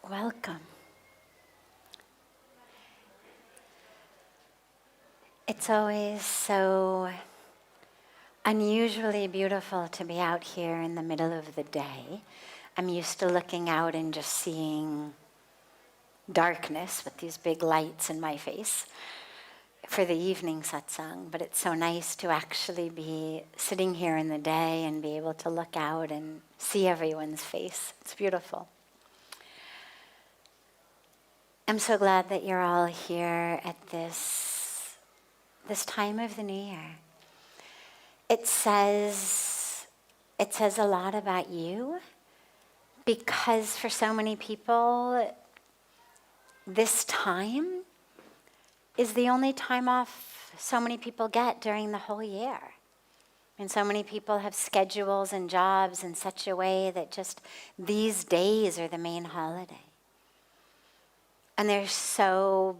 Welcome. It's always so unusually beautiful to be out here in the middle of the day. I'm used to looking out and just seeing darkness with these big lights in my face for the evening satsang, but it's so nice to actually be sitting here in the day and be able to look out and see everyone's face. It's beautiful. I'm so glad that you're all here at this time of the new year. It says a lot about you, because for so many people, this time is the only time off so many people get during the whole year. And so many people have schedules and jobs in such a way that just these days are the main holiday. And there's so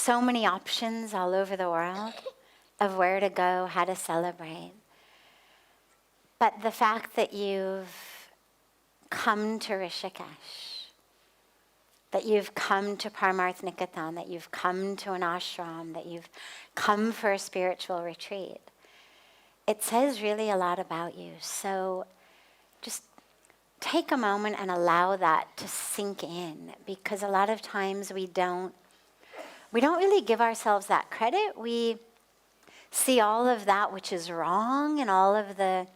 many options all over the world of where to go, how to celebrate. But the fact that you've come to Rishikesh, that you've come to Parmarth Nikatan, that you've come to an ashram, that you've come for a spiritual retreat, it says really a lot about you. So just take a moment and allow that to sink in, because a lot of times we don't really give ourselves that credit. We see all of that which is wrong and all of the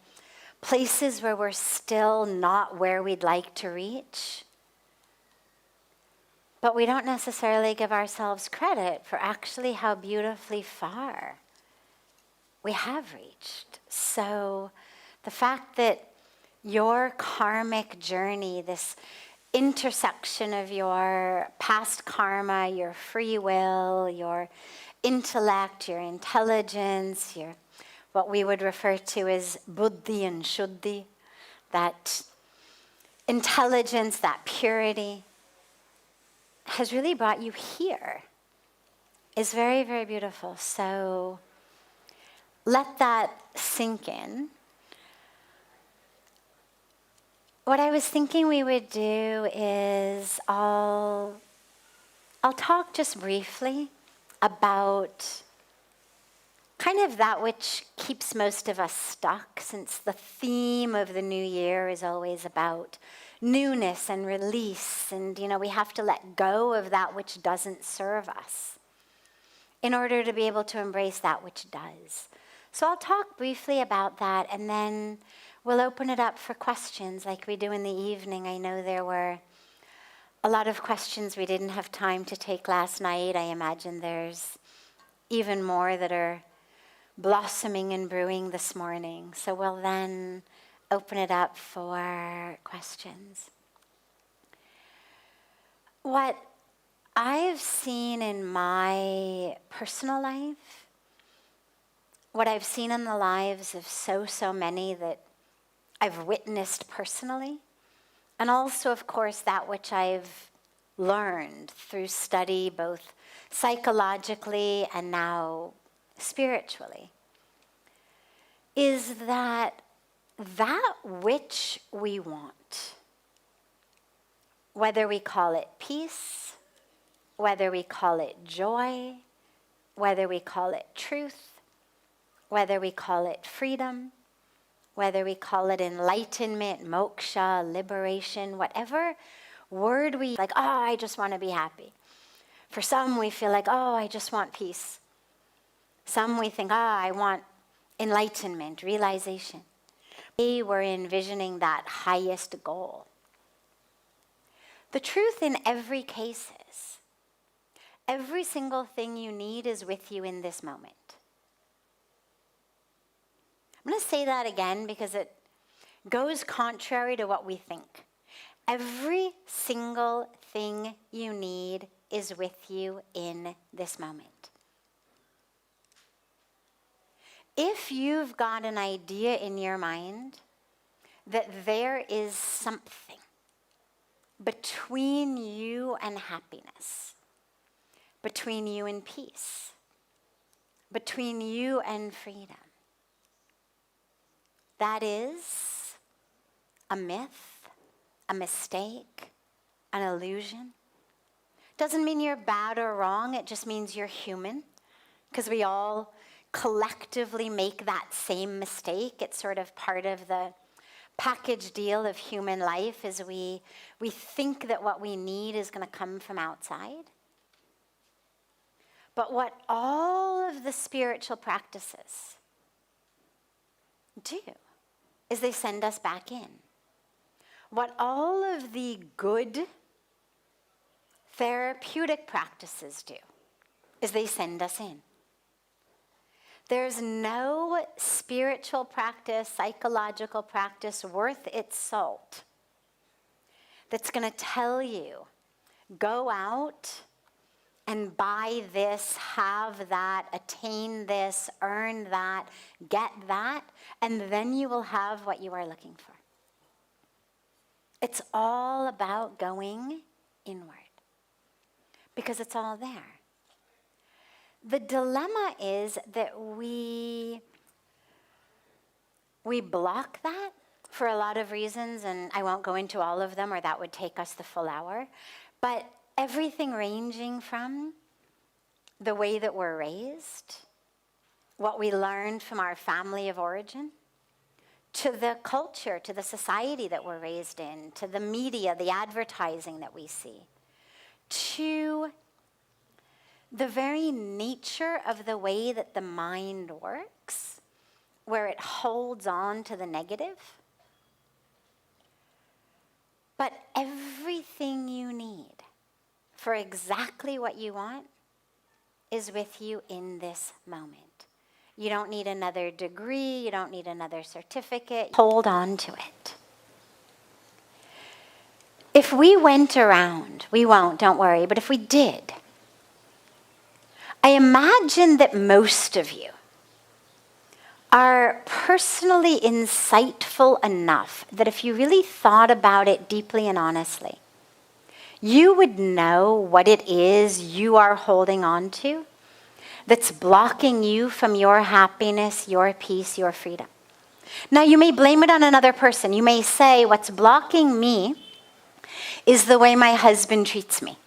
places where we're still not where we'd like to reach. But we don't necessarily give ourselves credit for actually how beautifully far we have reached. So the fact that your karmic journey, this intersection of your past karma, your free will, your intellect, your intelligence, your what we would refer to as buddhi and shuddhi, that intelligence, that purity, has really brought you here, is very, very beautiful. So let that sink in. What I was thinking we would do is I'll talk just briefly about kind of that which keeps most of us stuck, since the theme of the new year is always about newness and release, and we have to let go of that which doesn't serve us in order to be able to embrace that which does. So I'll talk briefly about that, and then we'll open it up for questions like we do in the evening. I know there were a lot of questions we didn't have time to take last night. I imagine there's even more that are blossoming and brewing this morning. So we'll then open it up for questions. What I've seen in my personal life, what I've seen in the lives of so many that I've witnessed personally, and also, of course, that which I've learned through study, both psychologically and now spiritually, is that which we want, whether we call it peace, whether we call it joy, whether we call it truth, whether we call it freedom, whether we call it enlightenment, moksha, liberation, whatever word we like, I just want to be happy. For some, we feel like, I just want peace. Some we think, I want enlightenment, realization. We were envisioning that highest goal. The truth in every case is, every single thing you need is with you in this moment. I'm going to say that again because it goes contrary to what we think. Every single thing you need is with you in this moment. If you've got an idea in your mind that there is something between you and happiness, between you and peace, between you and freedom, that is a myth, a mistake, an illusion. Doesn't mean you're bad or wrong, it just means you're human, because we all collectively make that same mistake. It's sort of part of the package deal of human life, is we think that what we need is going to come from outside. But what all of the spiritual practices do is they send us back in. What all of the good therapeutic practices do is they send us in. There's no spiritual practice, psychological practice worth its salt that's going to tell you, go out and buy this, have that, attain this, earn that, get that, and then you will have what you are looking for. It's all about going inward, because it's all there. The dilemma is that we block that for a lot of reasons, and I won't go into all of them or that would take us the full hour. But everything ranging from the way that we're raised, what we learned from our family of origin, to the culture, to the society that we're raised in, to the media, the advertising that we see, to the very nature of the way that the mind works, where it holds on to the negative. But everything you need for exactly what you want is with you in this moment. You don't need another degree, you don't need another certificate. Hold on to it. If we went around, we won't, don't worry, but if we did, I imagine that most of you are personally insightful enough that if you really thought about it deeply and honestly, you would know what it is you are holding on to that's blocking you from your happiness, your peace, your freedom. Now, you may blame it on another person. You may say, what's blocking me is the way my husband treats me,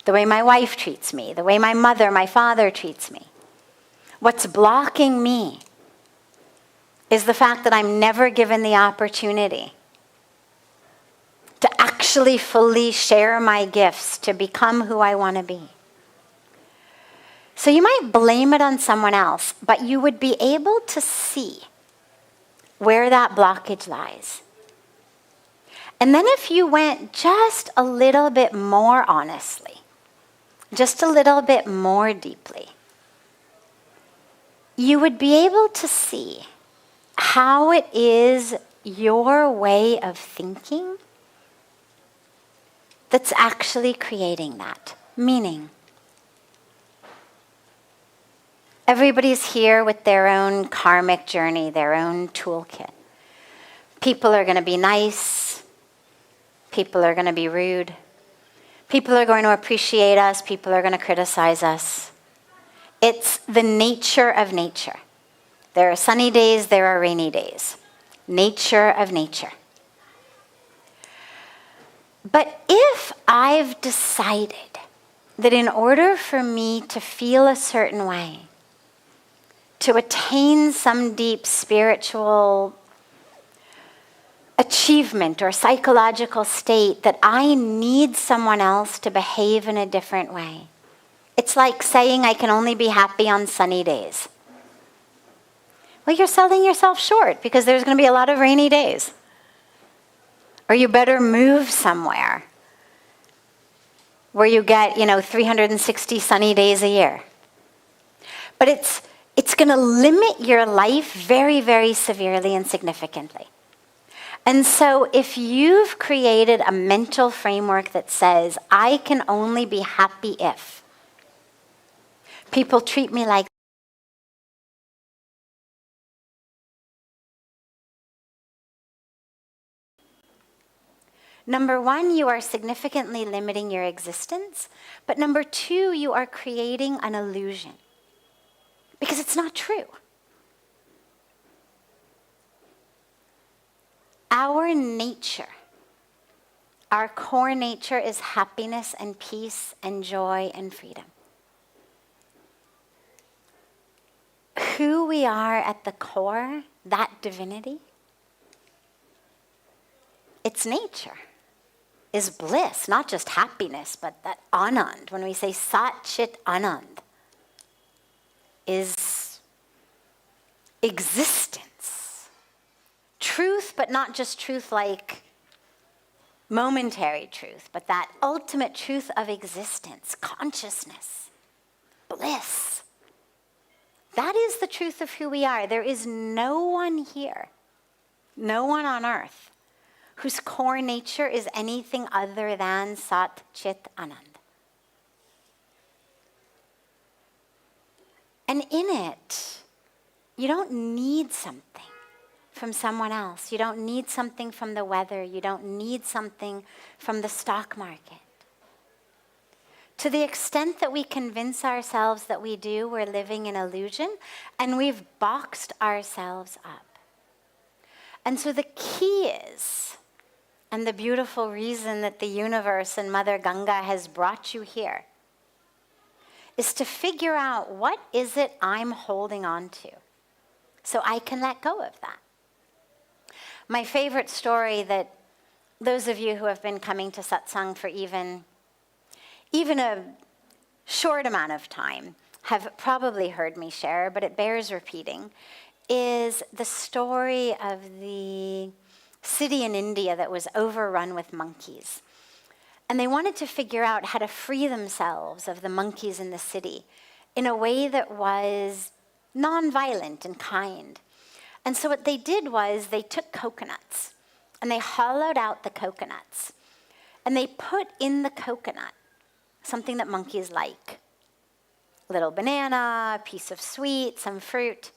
the way my wife treats me, the way my mother, my father treats me. What's blocking me is the fact that I'm never given the opportunity to actually fully share my gifts, to become who I want to be. So you might blame it on someone else, but you would be able to see where that blockage lies. And then if you went just a little bit more honestly, just a little bit more deeply, you would be able to see how it is your way of thinking that's actually creating that. Meaning, everybody's here with their own karmic journey, their own toolkit. People are going to be nice. People are going to be rude. People are going to appreciate us. People are going to criticize us. It's the nature of nature. There are sunny days, there are rainy days. Nature of nature. But if I've decided that in order for me to feel a certain way, to attain some deep spiritual achievement or psychological state, that I need someone else to behave in a different way. It's like saying I can only be happy on sunny days. Well, you're selling yourself short because there's going to be a lot of rainy days. Or you better move somewhere where you get, 360 sunny days a year. But it's going to limit your life very, very severely and significantly. And so if you've created a mental framework that says, I can only be happy if people treat me like number one, you are significantly limiting your existence. But number two, you are creating an illusion. Because it's not true. Our nature, Our core nature is happiness and peace and joy and freedom. Who we are at the core, that divinity, its nature is bliss, not just happiness, but that anand. When we say Sat Chit Anand, is existence. Truth, but not just truth like momentary truth, but that ultimate truth of existence, consciousness, bliss. That is the truth of who we are. There is no one here, no one on earth, whose core nature is anything other than Sat Chit Anand. And in it, you don't need something from someone else. You don't need something from the weather. You don't need something from the stock market. To the extent that we convince ourselves that we do, we're living in illusion, and we've boxed ourselves up. And so the key is, and the beautiful reason that the universe and Mother Ganga has brought you here, is to figure out what is it I'm holding on to so I can let go of that. My favorite story that those of you who have been coming to satsang for even a short amount of time have probably heard me share, but it bears repeating, is the story of the city in India that was overrun with monkeys. And they wanted to figure out how to free themselves of the monkeys in the city in a way that was non-violent and kind. And so what they did was they took coconuts and they hollowed out the coconuts and they put in the coconut something that monkeys like. A little banana, a piece of sweet, some fruit.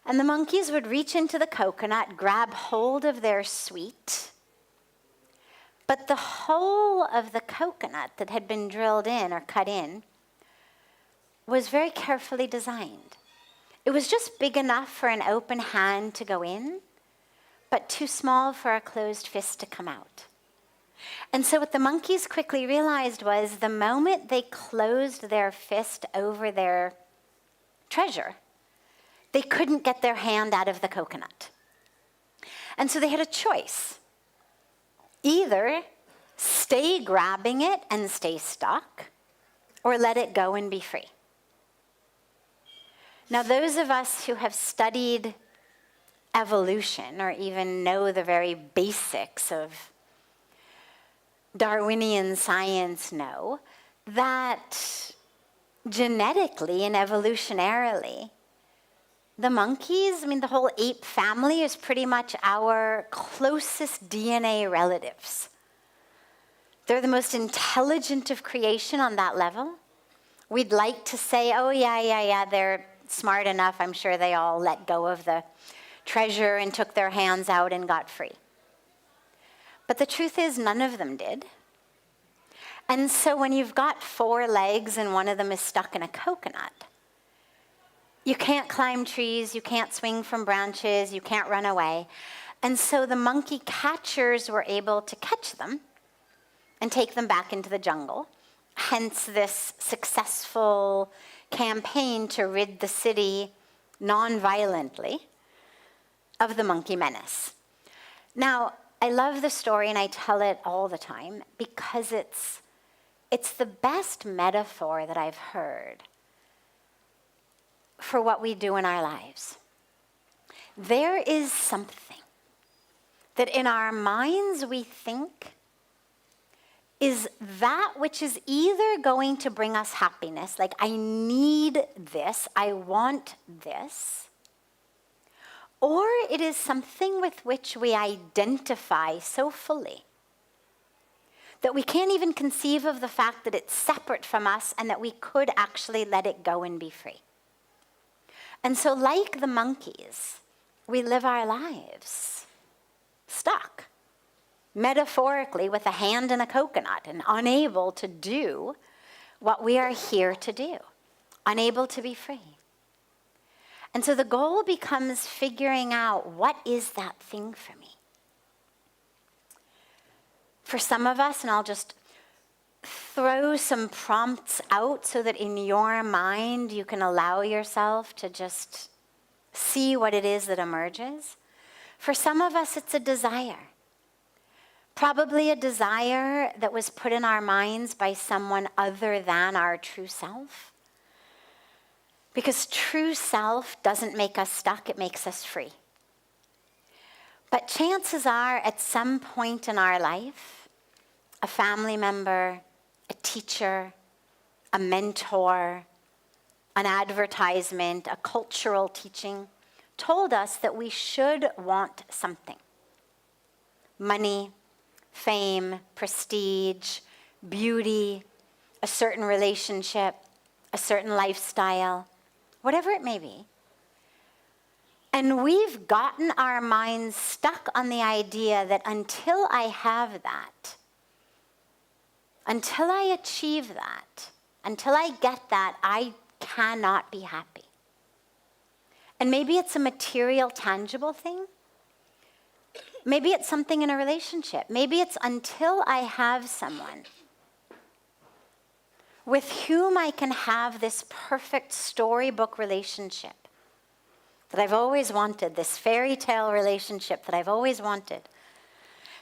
And the monkeys would reach into the coconut, grab hold of their sweet, but the whole of the coconut that had been drilled in or cut in was very carefully designed. It was just big enough for an open hand to go in, but too small for a closed fist to come out. And so what the monkeys quickly realized was the moment they closed their fist over their treasure, they couldn't get their hand out of the coconut. And so they had a choice. Either stay grabbing it and stay stuck, or let it go and be free. Now, those of us who have studied evolution or even know the very basics of Darwinian science know that genetically and evolutionarily, the monkeys, the whole ape family is pretty much our closest DNA relatives. They're the most intelligent of creation on that level. We'd like to say, oh, yeah, they're smart enough. I'm sure they all let go of the treasure and took their hands out and got free. But the truth is, none of them did. And so when you've got 4 legs and one of them is stuck in a coconut, you can't climb trees, you can't swing from branches, you can't run away. And so the monkey catchers were able to catch them and take them back into the jungle. Hence this successful campaign to rid the city non-violently of the monkey menace. Now, I love the story and I tell it all the time because it's the best metaphor that I've heard for what we do in our lives. There is something that in our minds we think is that which is either going to bring us happiness, like I need this, I want this, or it is something with which we identify so fully that we can't even conceive of the fact that it's separate from us and that we could actually let it go and be free. And so like the monkeys, we live our lives stuck, metaphorically with a hand in a coconut and unable to do what we are here to do, unable to be free. And so the goal becomes figuring out what is that thing for me. For some of us, and I'll just throw some prompts out so that in your mind you can allow yourself to just see what it is that emerges. For some of us, it's a desire. Probably a desire that was put in our minds by someone other than our true self. Because true self doesn't make us stuck, it makes us free. But chances are, at some point in our life, a family member, a teacher, a mentor, an advertisement, a cultural teaching told us that we should want something. Money, fame, prestige, beauty, a certain relationship, a certain lifestyle, whatever it may be. And we've gotten our minds stuck on the idea that until I have that, until I achieve that, until I get that, I cannot be happy. And maybe it's a material, tangible thing. Maybe it's something in a relationship. Maybe it's until I have someone with whom I can have this perfect storybook relationship that I've always wanted, this fairy tale relationship that I've always wanted.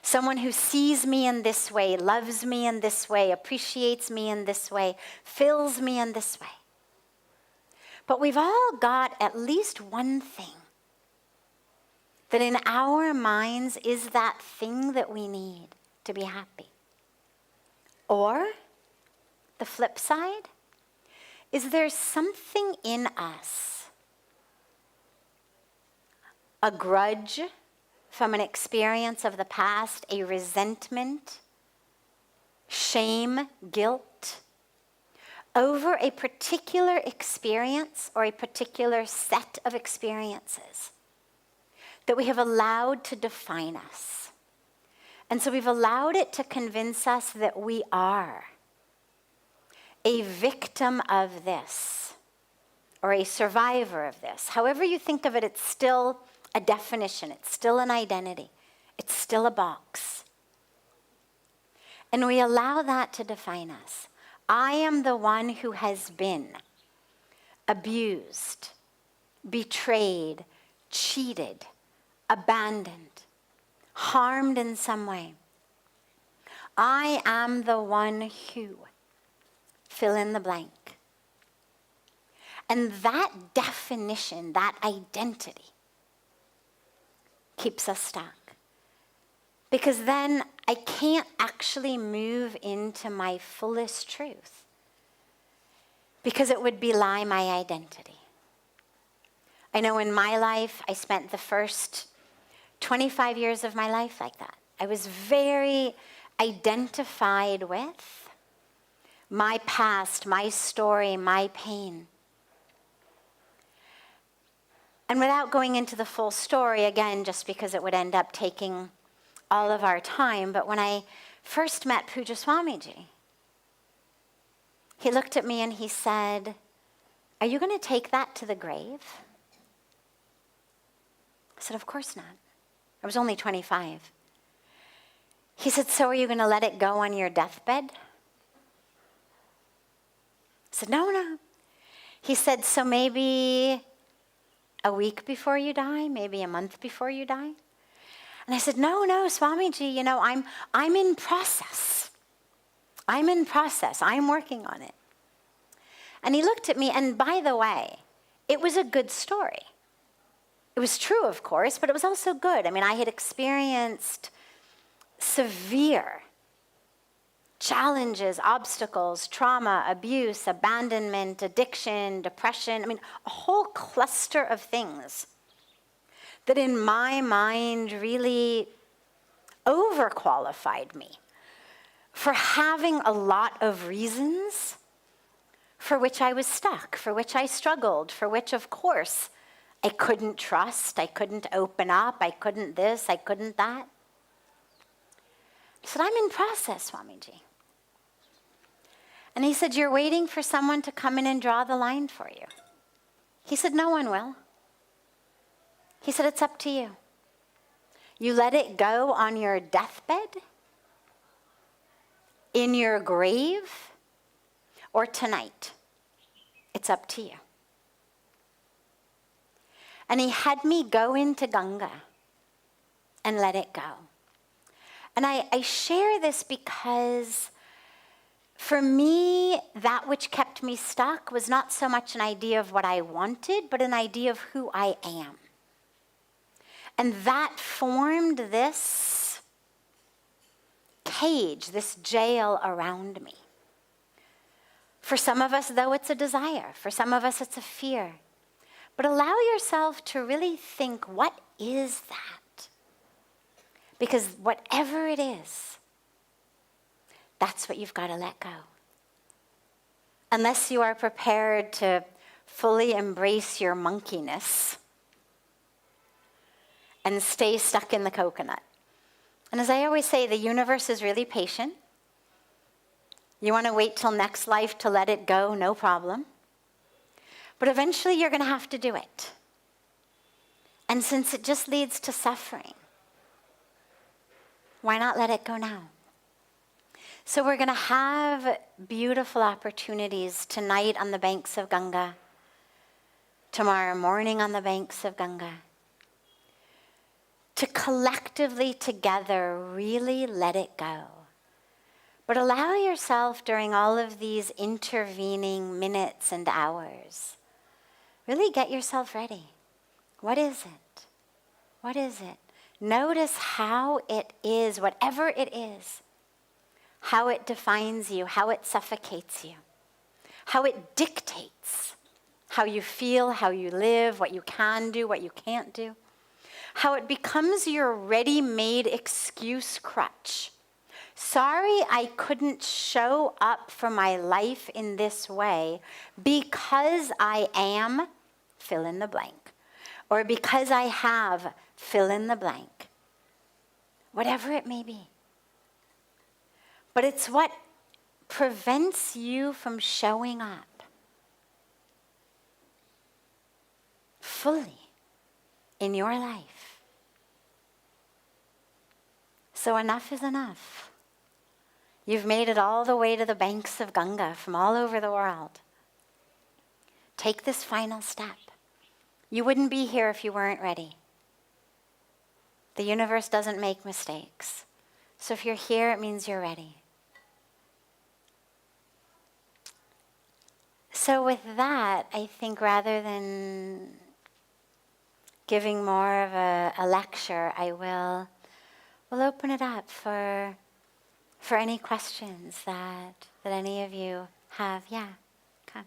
Someone who sees me in this way, loves me in this way, appreciates me in this way, fills me in this way. But we've all got at least one thing that in our minds is that thing that we need to be happy. Or, the flip side, is there something in us, a grudge from an experience of the past, a resentment, shame, guilt, over a particular experience or a particular set of experiences that we have allowed to define us. And so we've allowed it to convince us that we are a victim of this or a survivor of this. However you think of it, it's still a definition. It's still an identity. It's still a box. And we allow that to define us. I am the one who has been abused, betrayed, cheated, abandoned, harmed in some way. I am the one who, fill in the blank. And that definition, that identity, keeps us stuck. Because then I can't actually move into my fullest truth. Because it would belie my identity. I know in my life, I spent the first 25 years of my life like that. I was very identified with my past, my story, my pain. And without going into the full story, again, just because it would end up taking all of our time, but when I first met Pujya Sadhviji, he looked at me and he said, "Are you going to take that to the grave?" I said, "Of course not." I was only 25. He said, "So are you going to let it go on your deathbed?" I said, No. He said, "So maybe a week before you die, maybe a month before you die?" And I said, No, Swamiji, I'm in process. I'm in process. I'm working on it. And he looked at me, and by the way, it was a good story. It was true, of course, but it was also good. I mean, I had experienced severe challenges, obstacles, trauma, abuse, abandonment, addiction, depression. I mean, a whole cluster of things that in my mind really overqualified me for having a lot of reasons for which I was stuck, for which I struggled, for which, of course, I couldn't trust, I couldn't open up, I couldn't this, I couldn't that. I said, "I'm in process, Swamiji." And he said, "You're waiting for someone to come in and draw the line for you." He said, "No one will." He said, "It's up to you. You let it go on your deathbed, in your grave, or tonight. It's up to you. And he had me go into Ganga and let it go. And I share this because for me, that which kept me stuck was not so much an idea of what I wanted, but an idea of who I am. And that formed this cage, this jail around me. For some of us, though, it's a desire. For some of us, it's a fear. But allow yourself to really think, what is that? Because whatever it is, that's what you've got to let go. Unless you are prepared to fully embrace your monkeyness and stay stuck in the coconut. And as I always say, the universe is really patient. You want to wait till next life to let it go, no problem. But eventually you're going to have to do it. And since it just leads to suffering, why not let it go now? So we're going to have beautiful opportunities tonight on the banks of Ganga, tomorrow morning on the banks of Ganga, to collectively together really let it go. But allow yourself during all of these intervening minutes and hours, really get yourself ready. What is it? What is it? Notice how it is, whatever it is, how it defines you, how it suffocates you, how it dictates how you feel, how you live, what you can do, what you can't do, how it becomes your ready-made excuse crutch. Sorry, I couldn't show up for my life in this way because I am, fill in the blank, or because I have, fill in the blank, whatever it may be. But it's what prevents you from showing up fully in your life. So enough is enough. You've made it all the way to the banks of Ganga from all over the world. Take this final step. You wouldn't be here if you weren't ready. The universe doesn't make mistakes. So if you're here, it means you're ready. So with that, I think rather than giving more of a lecture, we'll open it up for any questions that any of you have. Yeah, okay.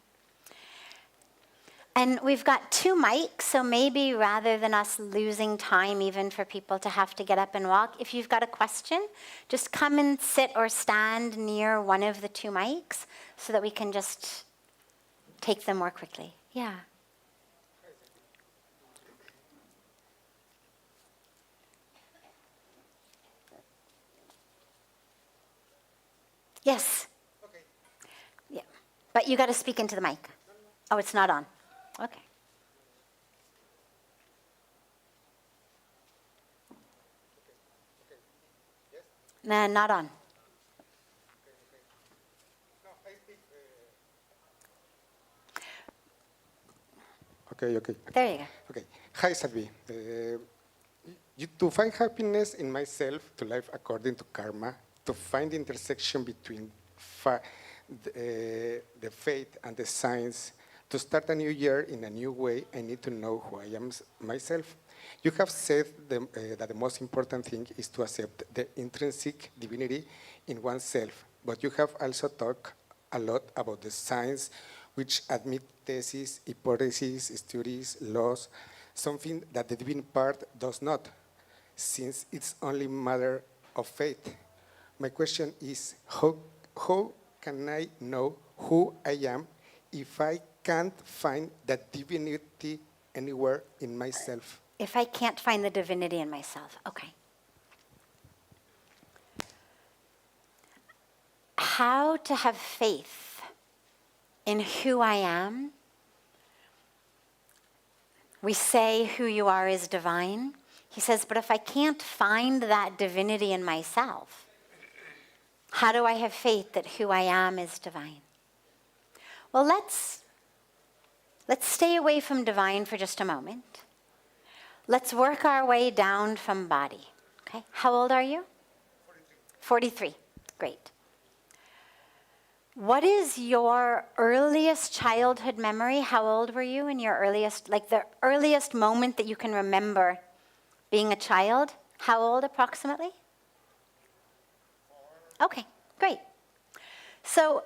And we've got 2 mics, so maybe rather than us losing time even for people to have to get up and walk, if you've got a question, just come and sit or stand near one of the 2 mics so that we can just take them more quickly. Yeah. Yes. Okay. Yeah. But you got to speak into the mic. Oh, it's not on. Okay. Yes? No, not on. No, I speak. Okay. There you go. Okay. Hi, Sadhvi. To find happiness in myself, to live according to karma, to find the intersection between the faith and the science, to start a new year in a new way, I need to know who I am myself. You have said that the most important thing is to accept the intrinsic divinity in oneself, but you have also talked a lot about the science, which admit theses, hypotheses, studies, laws, something that the divine part does not, since it's only matter of faith. My question is, how can I know who I am if I can't find that divinity anywhere in myself? If I can't find the divinity in myself, okay. How to have faith in who I am. We say who you are is divine. He says, but if I can't find that divinity in myself, How do I have faith that who I am is divine? Well, let's stay away from divine for just a moment. Let's work our way down from body. Okay? How old are you? 43. Great. What is your earliest childhood memory? How old were you in your earliest, like the earliest moment that you can remember being a child? How old approximately? Okay, great. So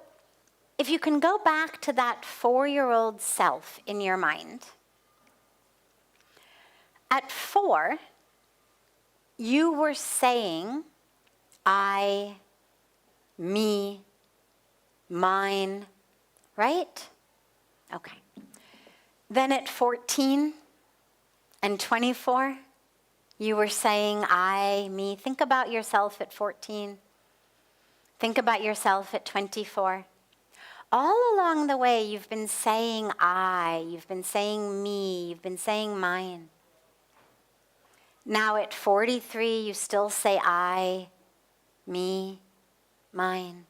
if you can go back to that 4-year-old self in your mind, at 4, you were saying, I, me, mine, right? Okay. Then at 14 and 24, you were saying, I, me. Think about yourself at 14. Think about yourself at 24. All along the way, you've been saying I, you've been saying me, you've been saying mine. Now at 43, you still say I, me, mine.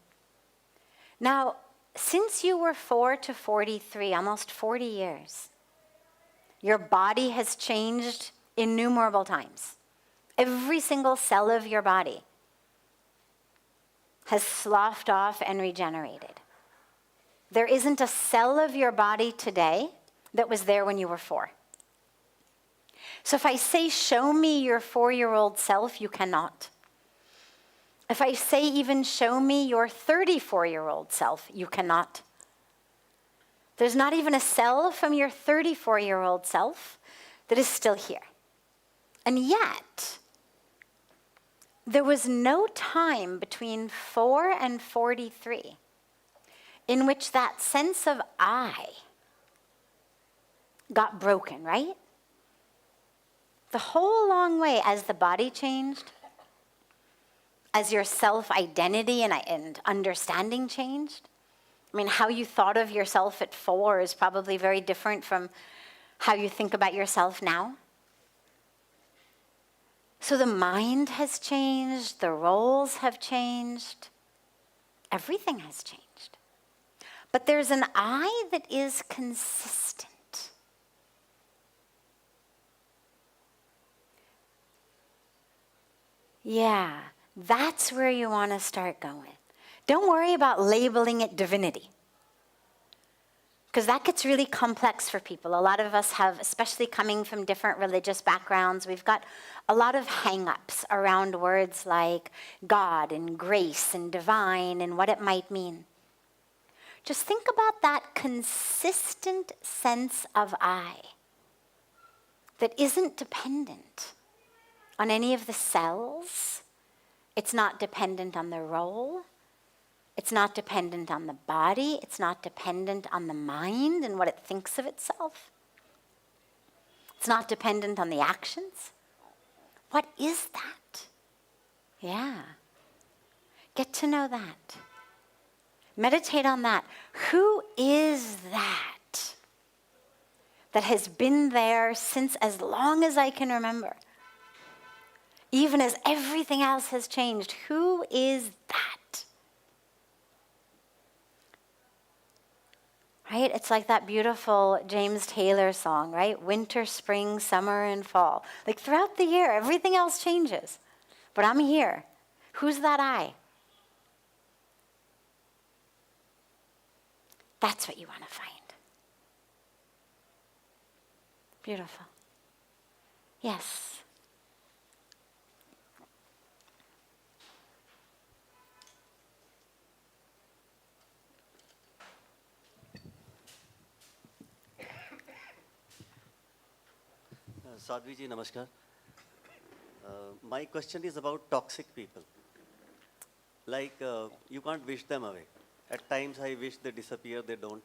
Now, since you were 4 to 43, almost 40 years, your body has changed innumerable times. Every single cell of your body has sloughed off and regenerated. There isn't a cell of your body today that was there when you were 4. So if I say, show me your 4-year-old self, you cannot. If I say even show me your 34-year-old self, you cannot. There's not even a cell from your 34-year-old self that is still here. And yet, there was no time between 4 and 43 in which that sense of I got broken, right? The whole long way, as the body changed, as your self-identity and understanding changed. I mean, how you thought of yourself at 4 is probably very different from how you think about yourself now. So the mind has changed, the roles have changed, everything has changed. But there's an I that is consistent. Yeah, that's where you want to start going. Don't worry about labeling it divinity, because that gets really complex for people. A lot of us have, especially coming from different religious backgrounds, we've got a lot of hang-ups around words like God and grace and divine and what it might mean. Just think about that consistent sense of I that isn't dependent on any of the cells. It's not dependent on the role. It's not dependent on the body. It's not dependent on the mind and what it thinks of itself. It's not dependent on the actions. What is that? Yeah. Get to know that. Meditate on that. Who is that that has been there since as long as I can remember? Even as everything else has changed, who is that? Right? It's like that beautiful James Taylor song, right? Winter, spring, summer, and fall. Like throughout the year, everything else changes. But I'm here. Who's that I? That's what you want to find. Beautiful. Yes. Sadhviji, namaskar. My question is about toxic people. Like, you can't wish them away. At times, I wish they disappear, they don't.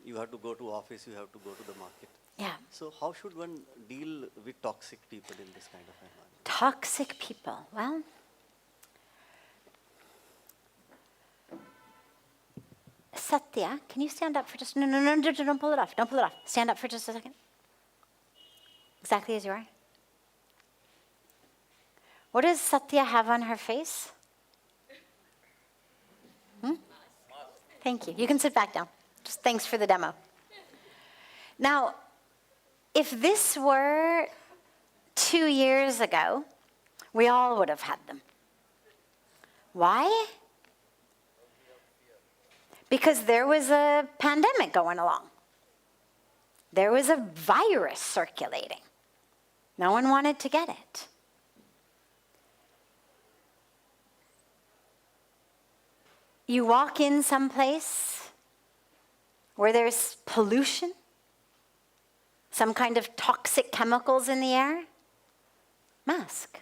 You have to go to office, you have to go to the market. Yeah. So how should one deal with toxic people in this kind of environment? Toxic people. Well, Satya, can you stand up for just, no, don't pull it off. Don't pull it off. Stand up for just a second. Exactly as you are. What does Satya have on her face? Thank you. You can sit back down. Just thanks for the demo. Now, if this were 2 years ago, we all would have had them. Why? Because there was a pandemic going along. There was a virus circulating. No one wanted to get it. You walk in someplace where there's pollution, some kind of toxic chemicals in the air, mask.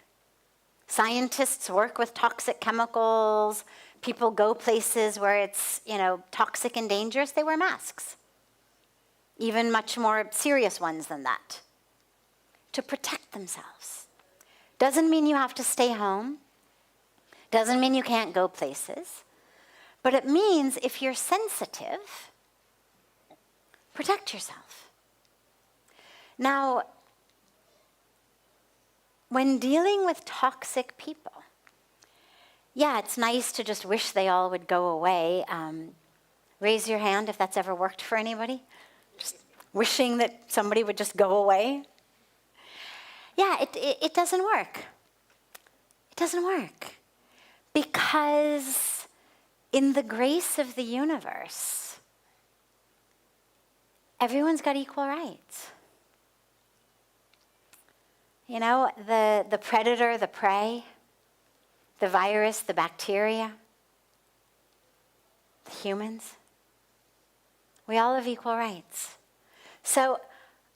Scientists work with toxic chemicals. People go places where it's, toxic and dangerous. They wear masks. Even much more serious ones than that. To protect themselves. Doesn't mean you have to stay home. Doesn't mean you can't go places. But it means if you're sensitive, protect yourself. Now, when dealing with toxic people, yeah, it's nice to just wish they all would go away. Raise your hand if that's ever worked for anybody. Just wishing that somebody would just go away. Yeah, it doesn't work. It doesn't work. Because in the grace of the universe, everyone's got equal rights. The predator, the prey, the virus, the bacteria, the humans, we all have equal rights. So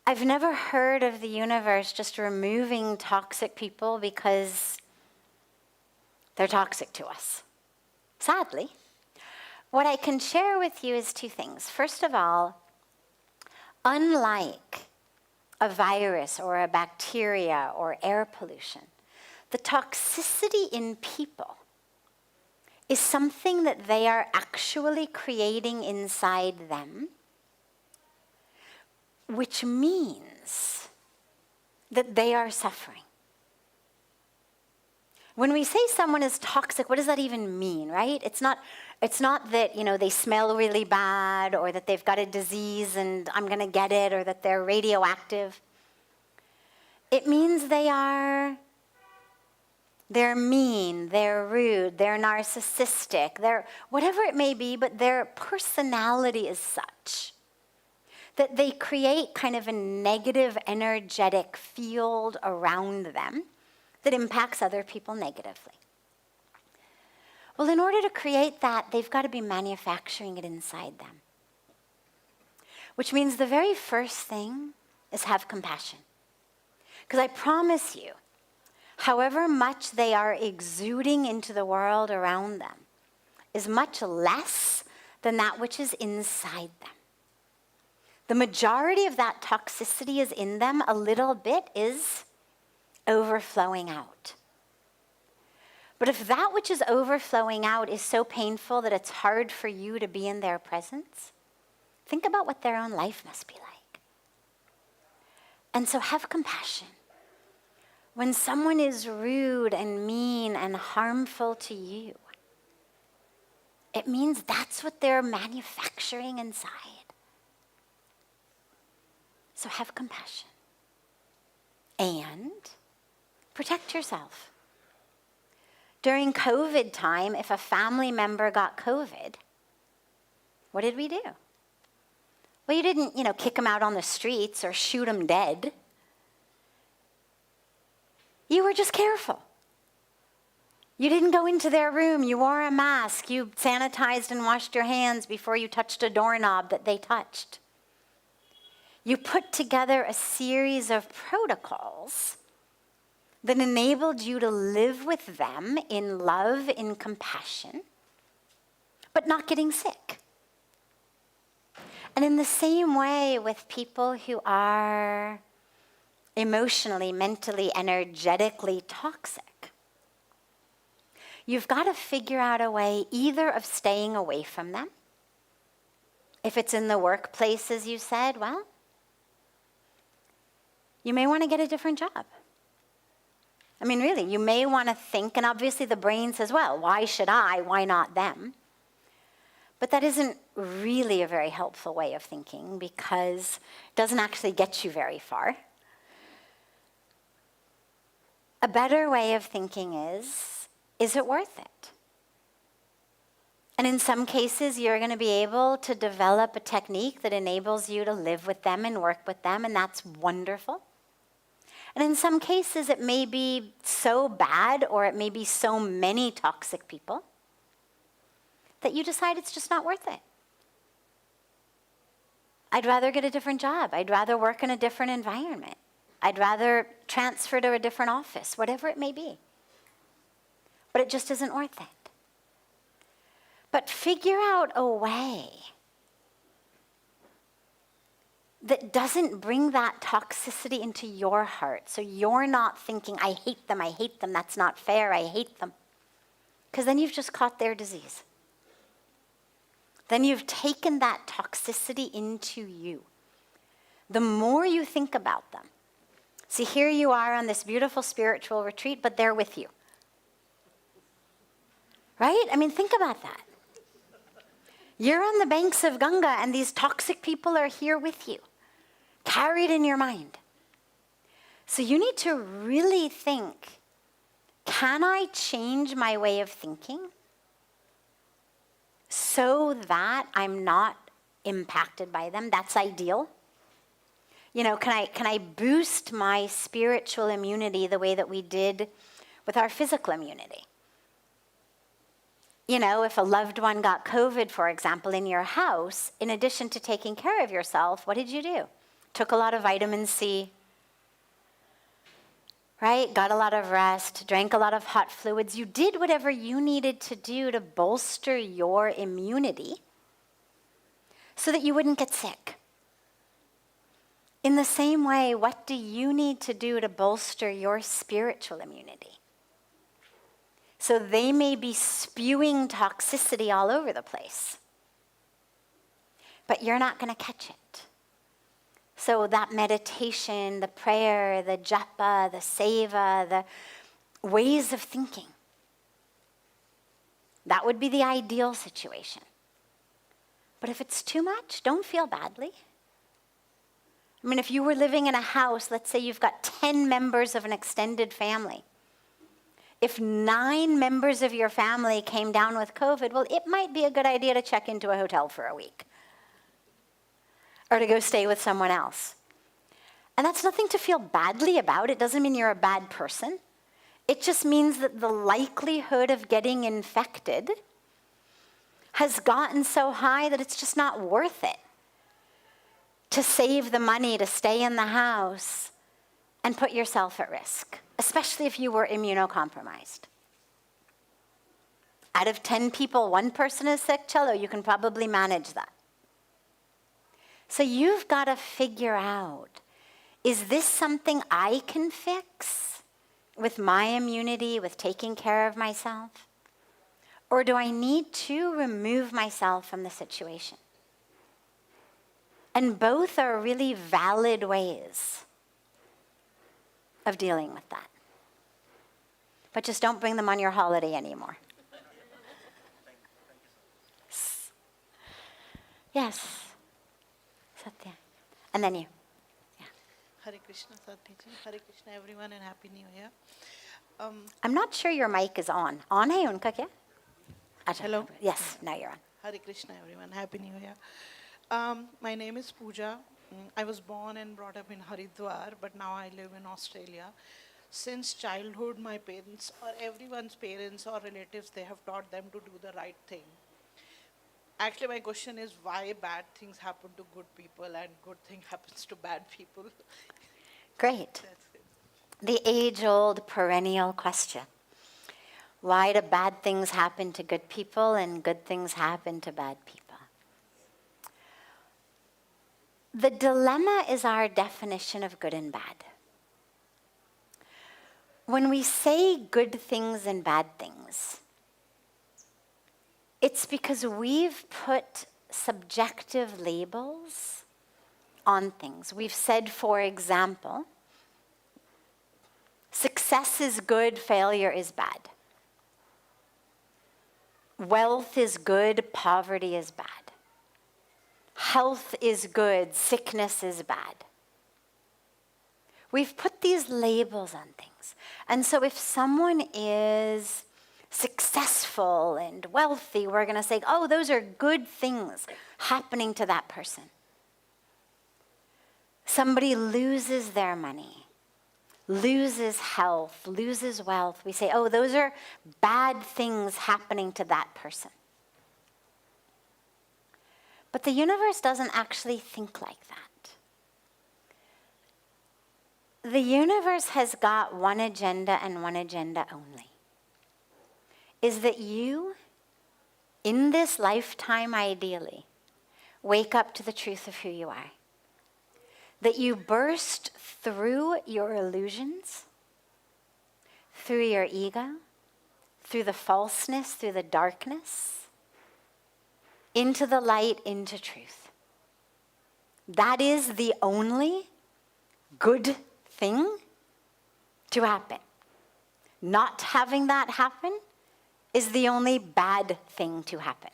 I've never heard of the universe just removing toxic people because they're toxic to us. Sadly. What I can share with you is 2 things. First of all, unlike a virus or a bacteria or air pollution, the toxicity in people is something that they are actually creating inside them, which means that they are suffering. When we say someone is toxic, what does that even mean, right? It's not that, they smell really bad or that they've got a disease and I'm going to get it or that they're radioactive. It means they're mean, they're rude, they're narcissistic, they're whatever it may be, but their personality is such that they create kind of a negative energetic field around them that impacts other people negatively. Well, in order to create that, they've got to be manufacturing it inside them. Which means the very first thing is have compassion. Because I promise you, however much they are exuding into the world around them is much less than that which is inside them. The majority of that toxicity is in them, a little bit is overflowing out. But if that which is overflowing out is so painful that it's hard for you to be in their presence, think about what their own life must be like. And so have compassion. When someone is rude and mean and harmful to you, it means that's what they're manufacturing inside. So have compassion. And protect yourself. During COVID time, if a family member got COVID, what did we do? Well, you didn't, kick them out on the streets or shoot them dead. You were just careful. You didn't go into their room. You wore a mask. You sanitized and washed your hands before you touched a doorknob that they touched. You put together a series of protocols that enabled you to live with them in love, in compassion, but not getting sick. And in the same way with people who are emotionally, mentally, energetically toxic, you've got to figure out a way either of staying away from them. If it's in the workplace, as you said, well, you may want to get a different job. I mean, really, you may want to think, and obviously the brain says, well, why should I? Why not them? But that isn't really a very helpful way of thinking because it doesn't actually get you very far. A better way of thinking is it worth it? And in some cases, you're going to be able to develop a technique that enables you to live with them and work with them, and that's wonderful. And in some cases, it may be so bad, or it may be so many toxic people, that you decide it's just not worth it. I'd rather get a different job. I'd rather work in a different environment. I'd rather transfer to a different office, whatever it may be. But it just isn't worth it. But figure out a way that doesn't bring that toxicity into your heart. So you're not thinking, I hate them, that's not fair, I hate them. Because then you've just caught their disease. Then you've taken that toxicity into you. The more you think about them, see, here you are on this beautiful spiritual retreat, but they're with you. Right? I mean, think about that. You're on the banks of Ganga, and these toxic people are here with you, carried in your mind. So you need to really think, can I change my way of thinking so that I'm not impacted by them? That's ideal. You know, can I boost my spiritual immunity the way that we did with our physical immunity? You know, if a loved one got COVID, for example, in your house, in addition to taking care of yourself, what did you do? Took a lot of vitamin C, right? Got a lot of rest, drank a lot of hot fluids. You did whatever you needed to do to bolster your immunity so that you wouldn't get sick. In the same way, what do you need to do to bolster your spiritual immunity? So they may be spewing toxicity all over the place, but you're not going to catch it. So that meditation, the prayer, the japa, the seva, the ways of thinking, that would be the ideal situation. But if it's too much, don't feel badly. I mean, if you were living in a house, let's say you've got 10 members of an extended family. If 9 members of your family came down with COVID, well, it might be a good idea to check into a hotel for a week or to go stay with someone else. And that's nothing to feel badly about. It doesn't mean you're a bad person. It just means that the likelihood of getting infected has gotten so high that it's just not worth it to save the money to stay in the house and put yourself at risk, especially if you were immunocompromised. Out of 10 people, 1 person is sick, cello, you can probably manage that. So you've got to figure out, is this something I can fix with my immunity, with taking care of myself? Or do I need to remove myself from the situation? And both are really valid ways of dealing with that. But just don't bring them on your holiday anymore. Yes. Satya. And then you. Yeah. Hare Krishna, Sadhviji. Hare Krishna, everyone, and Happy New Year. I'm not sure your mic is on. On hai unka kya? Acha. Hello? Yes, now you're on. Hare Krishna, everyone. Happy New Year. My name is Pujya. I was born and brought up in Haridwar, but now I live in Australia. Since childhood, my parents, or everyone's parents or relatives, they have taught them to do the right thing. Actually, my question is why bad things happen to good people and good thing happens to bad people? Great. That's it. The age-old perennial question. Why do bad things happen to good people and good things happen to bad people? The dilemma is our definition of good and bad. When we say good things and bad things, it's because we've put subjective labels on things. We've said, for example, success is good, failure is bad. wealth is good, poverty is bad. Health is good, sickness is bad. We've put these labels on things. And so if someone is successful and wealthy, we're going to say, oh, those are good things happening to that person. Somebody loses their money, loses health, loses wealth. We say, oh, those are bad things happening to that person. But the universe doesn't actually think like that. The universe has got one agenda and one agenda only. Is that you, in this lifetime ideally, wake up to the truth of who you are. That you burst through your illusions, through your ego, through the falseness, through the darkness, into the light, into truth. That is the only good thing to happen. Not having that happen is the only bad thing to happen.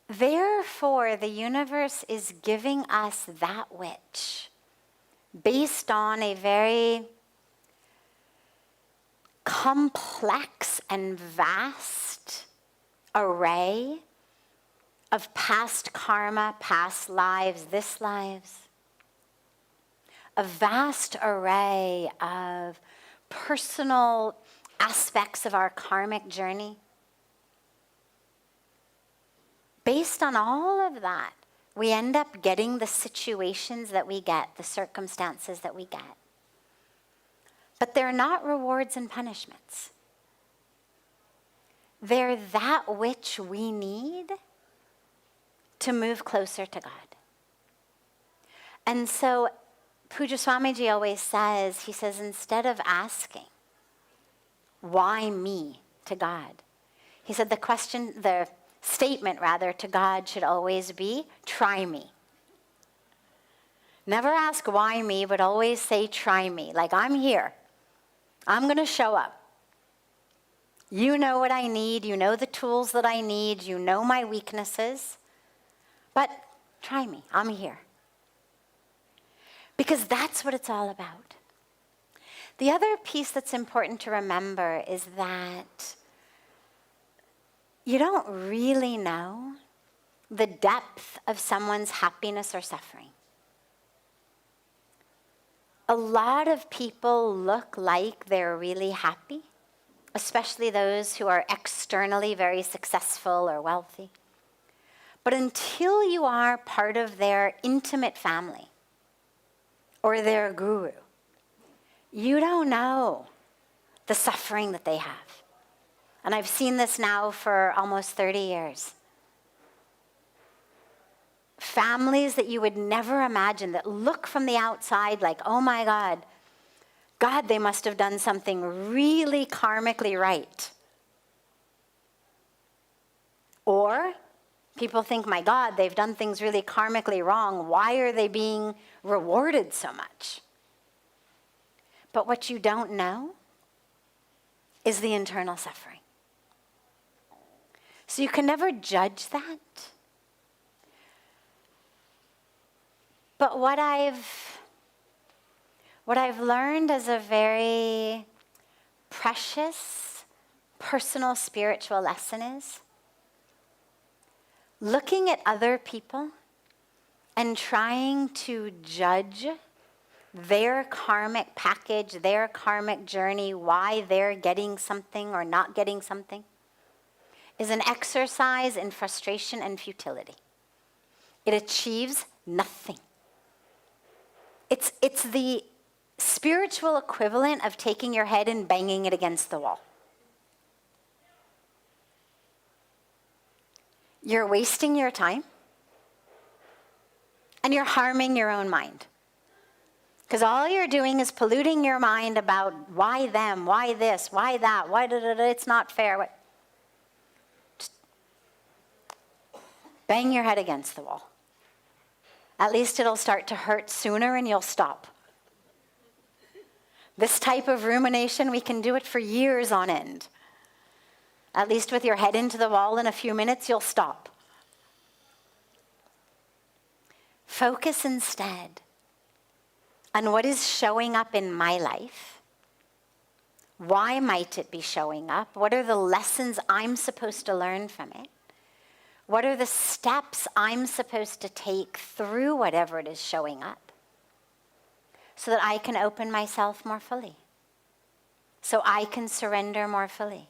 Therefore, the universe is giving us that which, based on a very complex and vast array of past karma, past lives, this lives, a vast array of personal aspects of our karmic journey. Based on all of that, we end up getting the situations that we get, the circumstances that we get. But they're not rewards and punishments. They're that which we need to move closer to God. And so Pujya Swamiji always says, he says, instead of asking, why me, to God, he said the statement rather to God should always be, try me. Never ask why me, but always say, try me. Like, I'm here. I'm going to show up. You know what I need. You know the tools that I need. You know my weaknesses. But try me. I'm here. Because that's what it's all about. The other piece that's important to remember is that you don't really know the depth of someone's happiness or suffering. A lot of people look like they're really happy, especially those who are externally very successful or wealthy. But until you are part of their intimate family or their guru, you don't know the suffering that they have. And I've seen this now for almost 30 years. Families that you would never imagine that look from the outside like, oh my God, they must have done something really karmically right. Or people think, my God, they've done things really karmically wrong. Why are they being rewarded so much? But what you don't know is the internal suffering. So you can never judge that. But what I've learned as a very precious, personal, spiritual lesson is looking at other people and trying to judge their karmic package, their karmic journey, why they're getting something or not getting something, is an exercise in frustration and futility. It achieves nothing. It's the spiritual equivalent of taking your head and banging it against the wall. You're wasting your time and you're harming your own mind. Because all you're doing is polluting your mind about why them, why this, why that, why da-da-da, it's not fair. Just bang your head against the wall. At least it'll start to hurt sooner and you'll stop. This type of rumination, we can do it for years on end. At least with your head into the wall in a few minutes, you'll stop. Focus instead on what is showing up in my life. Why might it be showing up? What are the lessons I'm supposed to learn from it? What are the steps I'm supposed to take through whatever it is showing up so that I can open myself more fully, so I can surrender more fully,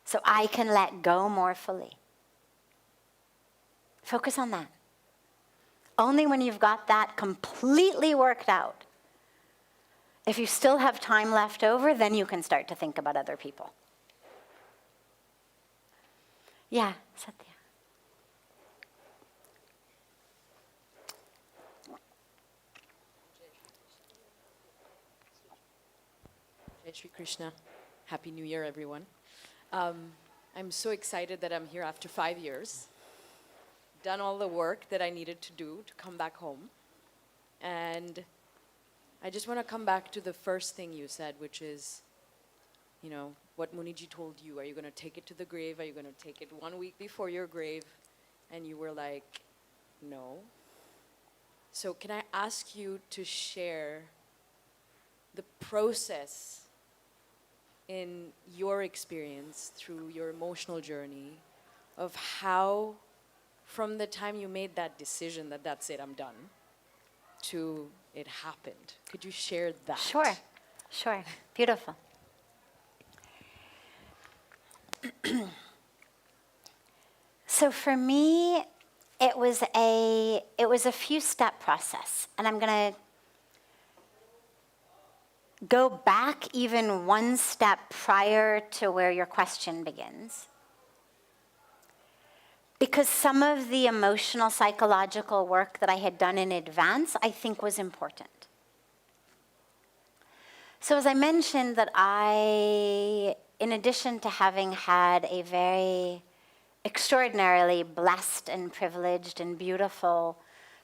so I can let go more fully? Focus on that. Only when you've got that completely worked out, if you still have time left over, then you can start to think about other people. Yeah, Satya. Jai Shri Krishna. Happy New Year, everyone. I'm so excited that I'm here after 5 years. Done all the work that I needed to do to come back home. And I just want to come back to the first thing you said, which is, you know, what Muniji told you. Are you going to take it to the grave? Are you going to take it 1 week before your grave? And you were like, no. So can I ask you to share the process in your experience through your emotional journey of how, from the time you made that decision that that's it, I'm done, to it happened? Could you share that? Sure. Beautiful. So for me, it was a few step process, and I'm going to go back even one step prior to where your question begins. Because some of the emotional, psychological work that I had done in advance, I think was important. So as I mentioned that in addition to having had a very extraordinarily blessed and privileged and beautiful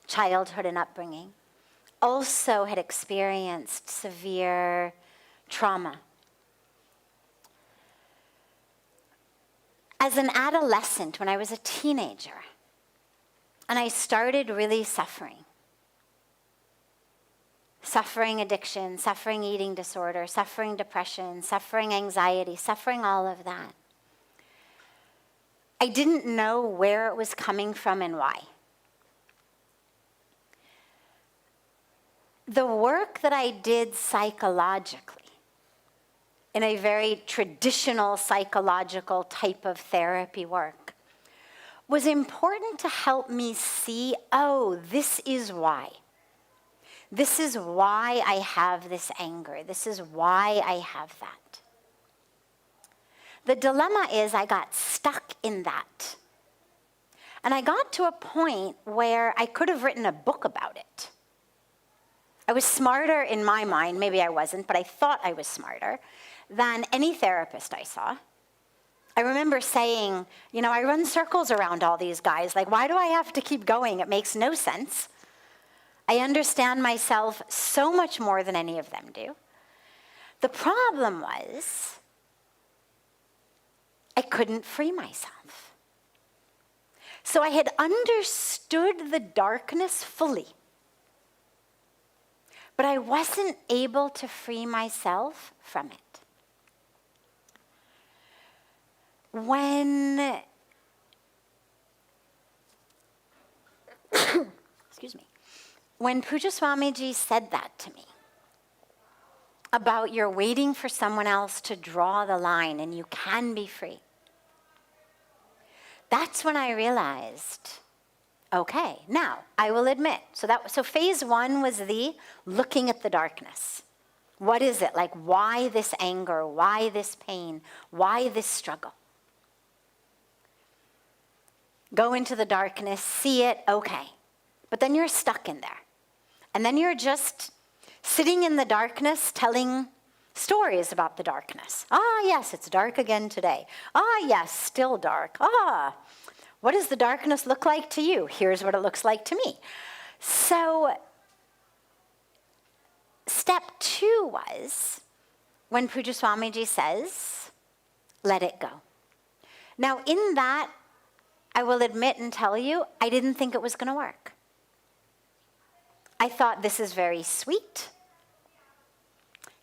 childhood and upbringing, also had experienced severe trauma. As an adolescent, when I was a teenager, and I started really suffering addiction, suffering eating disorder, suffering depression, suffering anxiety, suffering all of that, I didn't know where it was coming from and why. The work that I did psychologically, in a very traditional psychological type of therapy work, was important to help me see, oh, this is why. This is why I have this anger. This is why I have that. The dilemma is I got stuck in that. And I got to a point where I could have written a book about it. I was smarter in my mind, maybe I wasn't, but I thought I was smarter than any therapist I saw. I remember saying, you know, I run circles around all these guys. Like, why do I have to keep going? It makes no sense. I understand myself so much more than any of them do. The problem was, I couldn't free myself. So I had understood the darkness fully, but I wasn't able to free myself from it. When, excuse me, when Pujya Swamiji said that to me, about you're waiting for someone else to draw the line and you can be free, that's when I realized, okay, now I will admit. So phase one was the looking at the darkness. What is it? Like, why this anger? Why this pain? Why this struggle? Go into the darkness, see it, okay. But then you're stuck in there. And then you're just sitting in the darkness telling stories about the darkness. Ah, yes, it's dark again today. Ah, yes, still dark. Ah, what does the darkness look like to you? Here's what it looks like to me. So step two was when Pujya Swamiji says, let it go. Now, in that, I will admit and tell you, I didn't think it was going to work. I thought, this is very sweet.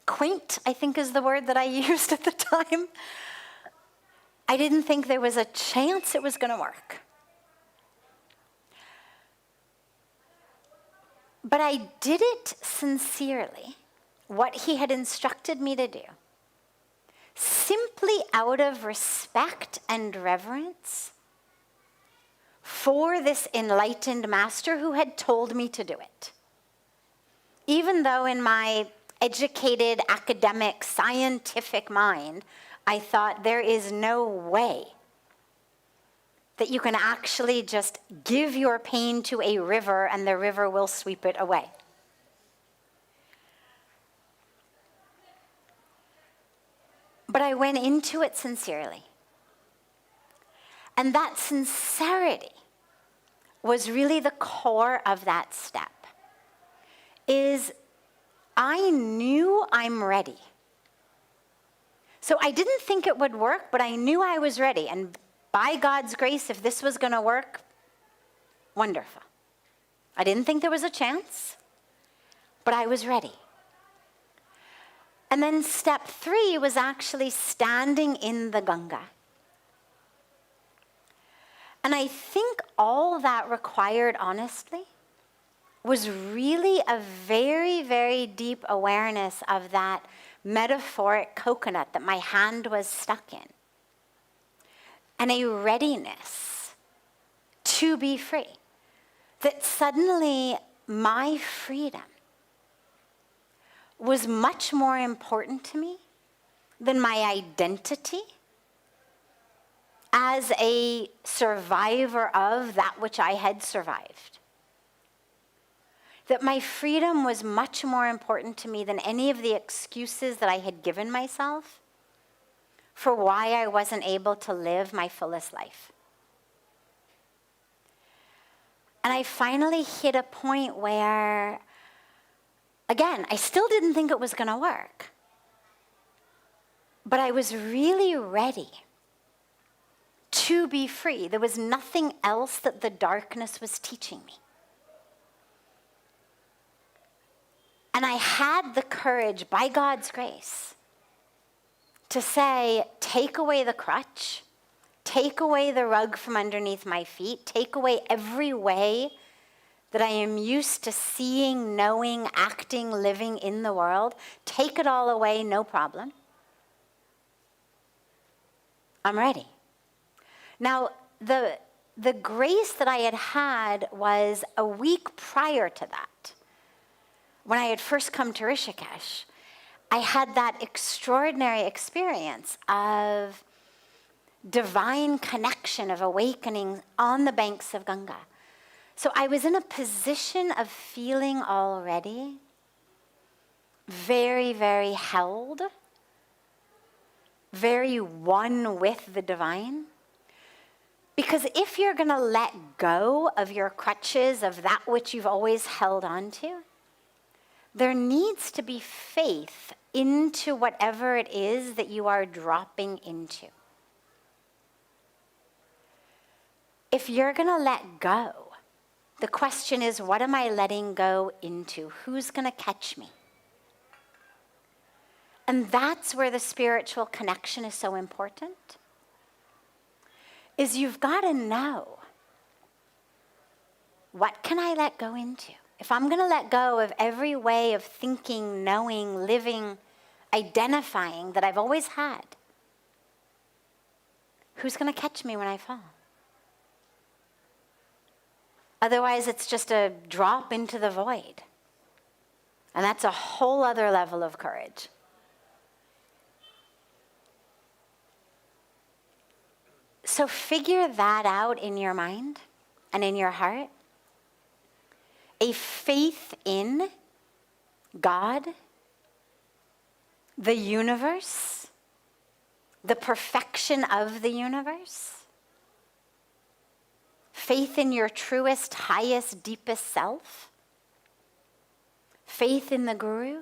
Quaint, I think is the word that I used at the time. I didn't think there was a chance it was going to work. But I did it sincerely, what he had instructed me to do, simply out of respect and reverence for this enlightened master who had told me to do it. Even though in my educated, academic, scientific mind, I thought there is no way that you can actually just give your pain to a river and the river will sweep it away. But I went into it sincerely. And that sincerity was really the core of that step. Is I knew I'm ready. So I didn't think it would work, but I knew I was ready. And by God's grace, if this was going to work, wonderful. I didn't think there was a chance, but I was ready. And then step 3 was actually standing in the Ganga. And I think all that required, honestly, was really a very, very deep awareness of that metaphoric coconut that my hand was stuck in. And a readiness to be free. That suddenly my freedom was much more important to me than my identity as a survivor of that which I had survived. That my freedom was much more important to me than any of the excuses that I had given myself for why I wasn't able to live my fullest life. And I finally hit a point where, again, I still didn't think it was going to work. But I was really ready to be free. There was nothing else that the darkness was teaching me. And I had the courage, by God's grace, to say, take away the crutch, take away the rug from underneath my feet, take away every way that I am used to seeing, knowing, acting, living in the world. Take it all away, no problem. I'm ready. Now, the grace that I had was a week prior to that. When I had first come to Rishikesh, I had that extraordinary experience of divine connection, of awakening on the banks of Ganga. So I was in a position of feeling already very, very held, very one with the divine. Because if you're going to let go of your crutches, of that which you've always held on to, there needs to be faith into whatever it is that you are dropping into. If you're going to let go, the question is, what am I letting go into? Who's going to catch me? And that's where the spiritual connection is so important, is you've got to know, what can I let go into? If I'm going to let go of every way of thinking, knowing, living, identifying that I've always had, who's going to catch me when I fall? Otherwise, it's just a drop into the void. And that's a whole other level of courage. So figure that out in your mind and in your heart. A faith in God, the universe, the perfection of the universe. Faith in your truest, highest, deepest self. Faith in the Guru.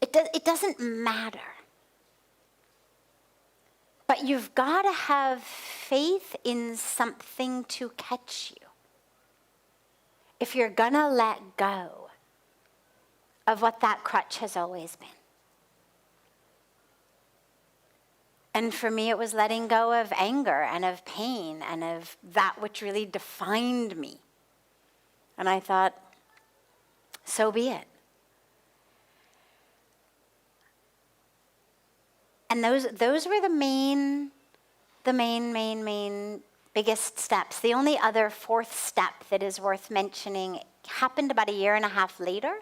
It doesn't matter. But you've got to have faith in something to catch you. If you're going to let go of what that crutch has always been. And for me, it was letting go of anger and of pain and of that which really defined me. And I thought, so be it. And those were the main biggest steps. The only other fourth step that is worth mentioning happened about 1.5 years later.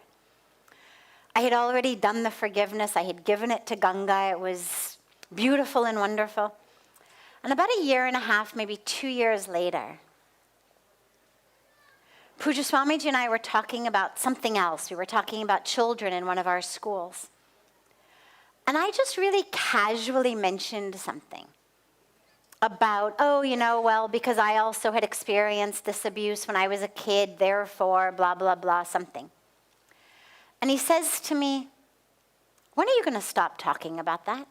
I had already done the forgiveness. I had given it to Ganga. It was beautiful and wonderful. And about 1.5 years, maybe 2 years later, Pujya Swamiji and I were talking about something else. We were talking about children in one of our schools. And I just really casually mentioned something about, because I also had experienced this abuse when I was a kid, therefore, blah, blah, blah, something. And he says to me, when are you going to stop talking about that?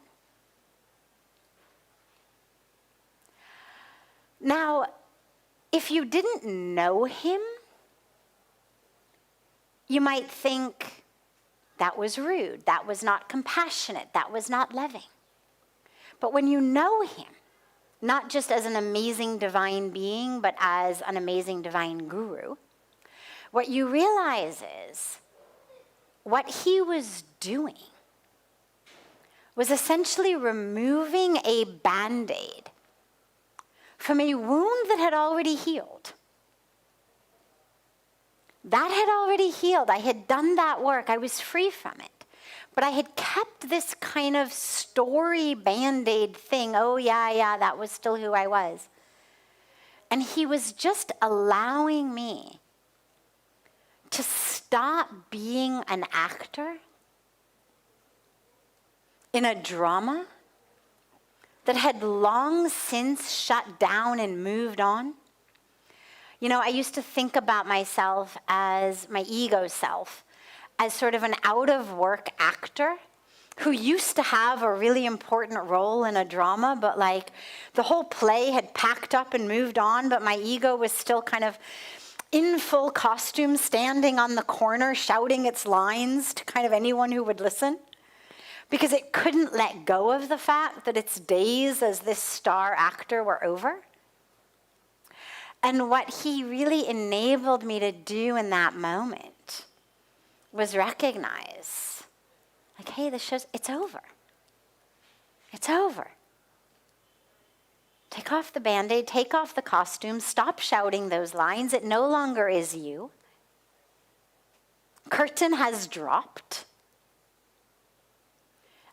Now, if you didn't know him, you might think that was rude, that was not compassionate, that was not loving. But when you know him, not just as an amazing divine being, but as an amazing divine guru, what you realize is what he was doing was essentially removing a Band-Aid from a wound that had already healed. That had already healed. I had done that work. I was free from it. But I had kept this kind of story Band-Aid thing. Oh, yeah, that was still who I was. And he was just allowing me to stop being an actor in a drama that had long since shut down and moved on. I used to think about myself as my ego self, as sort of an out-of-work actor who used to have a really important role in a drama, but the whole play had packed up and moved on, but my ego was still kind of in full costume, standing on the corner, shouting its lines to kind of anyone who would listen, because it couldn't let go of the fact that its days as this star actor were over. And what he really enabled me to do in that moment was recognize, hey, this show's, it's over. It's over. Take off the Band-Aid, take off the costume, stop shouting those lines. It no longer is you. Curtain has dropped.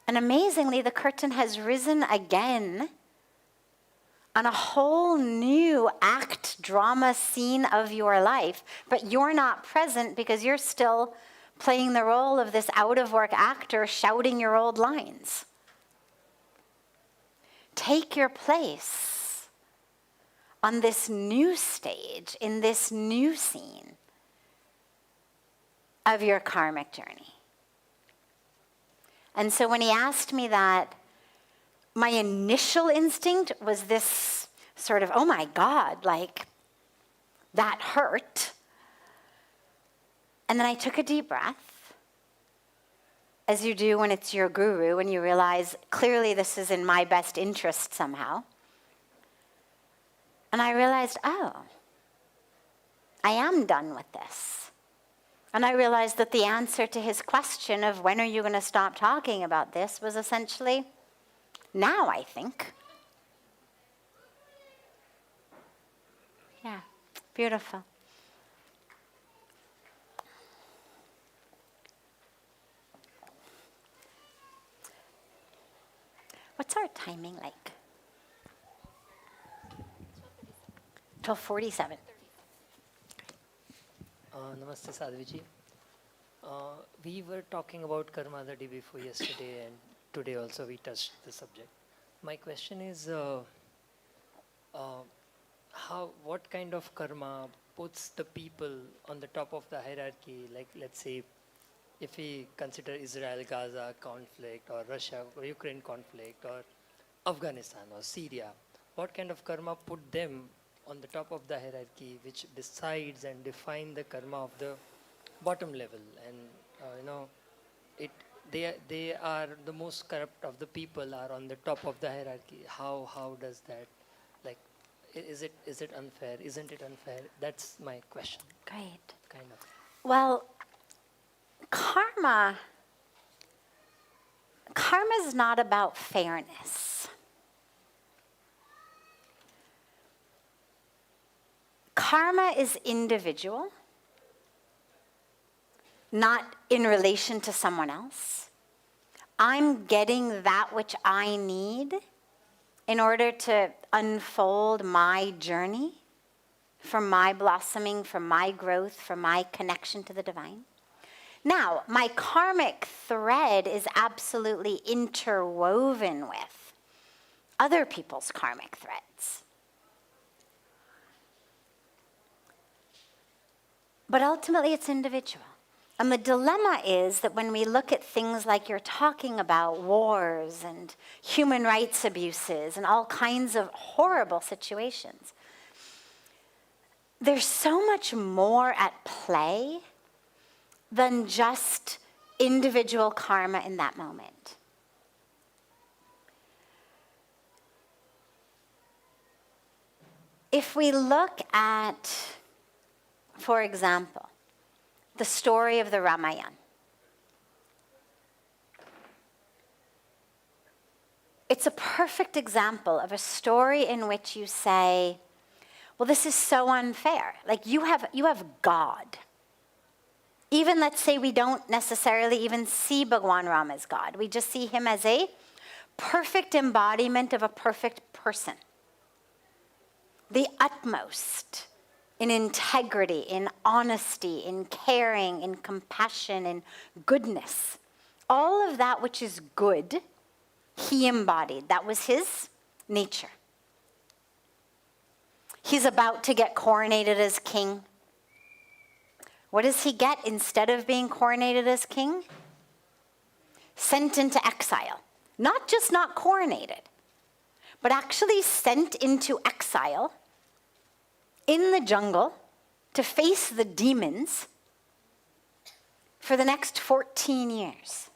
And amazingly, the curtain has risen again on a whole new act, drama, scene of your life. But you're not present because you're still playing the role of this out-of-work actor shouting your old lines. Take your place on this new stage, in this new scene of your karmic journey. And so when he asked me that, my initial instinct was this sort of, oh my God, that hurt. And then I took a deep breath, as you do when it's your guru, and you realize, clearly this is in my best interest somehow. And I realized, oh, I am done with this. And I realized that the answer to his question of when are you going to stop talking about this was essentially, now, I think. Yeah, beautiful. What's our timing like? 12:47. Namaste, Sadhviji. We were talking about karma the day before yesterday, and today also we touched the subject. My question is, what kind of karma puts the people on the top of the hierarchy? Like, let's say, if we consider Israel-Gaza conflict, or Russia or Ukraine conflict, or Afghanistan or Syria, what kind of karma put them on the top of the hierarchy, which decides and define the karma of the bottom level? And it they are the most corrupt of the people are on the top of the hierarchy. How does that, like, is it unfair? Isn't it unfair? That's my question. Great. Kind of. Well, karma is not about fairness. Karma is individual, not in relation to someone else. I'm getting that which I need in order to unfold my journey, for my blossoming, for my growth, for my connection to the divine. Now, my karmic thread is absolutely interwoven with other people's karmic threads. But ultimately, it's individual. And the dilemma is that when we look at things like you're talking about, wars and human rights abuses and all kinds of horrible situations, there's so much more at play than just individual karma in that moment. If we look at, for example, the story of the Ramayana, it's a perfect example of a story in which you say, well, this is so unfair. Like, you have God. Even, let's say, we don't necessarily even see Bhagwan Ram as God. We just see him as a perfect embodiment of a perfect person. The utmost in integrity, in honesty, in caring, in compassion, in goodness. All of that which is good, he embodied. That was his nature. He's about to get coronated as king. What does he get instead of being coronated as king? Sent into exile. Not just not coronated, but actually sent into exile in the jungle to face the demons for the next 14 years.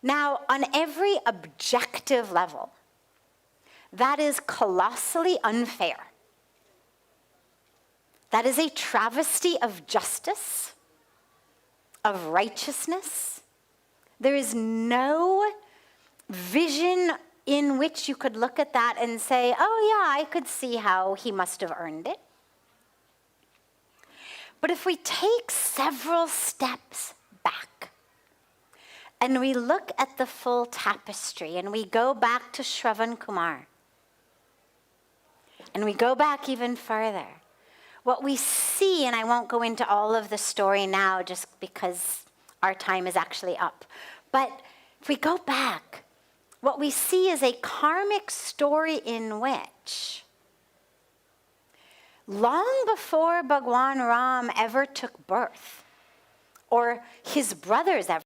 Now, on every objective level, that is colossally unfair. That is a travesty of justice, of righteousness. There is no vision in which you could look at that and say, oh yeah, I could see how he must have earned it. But if we take several steps back and we look at the full tapestry and we go back to Shravan Kumar and we go back even further, what we see, and I won't go into all of the story now just because our time is actually up, but if we go back, what we see is a karmic story in which, long before Bhagwan Ram ever took birth, or his brothers ever,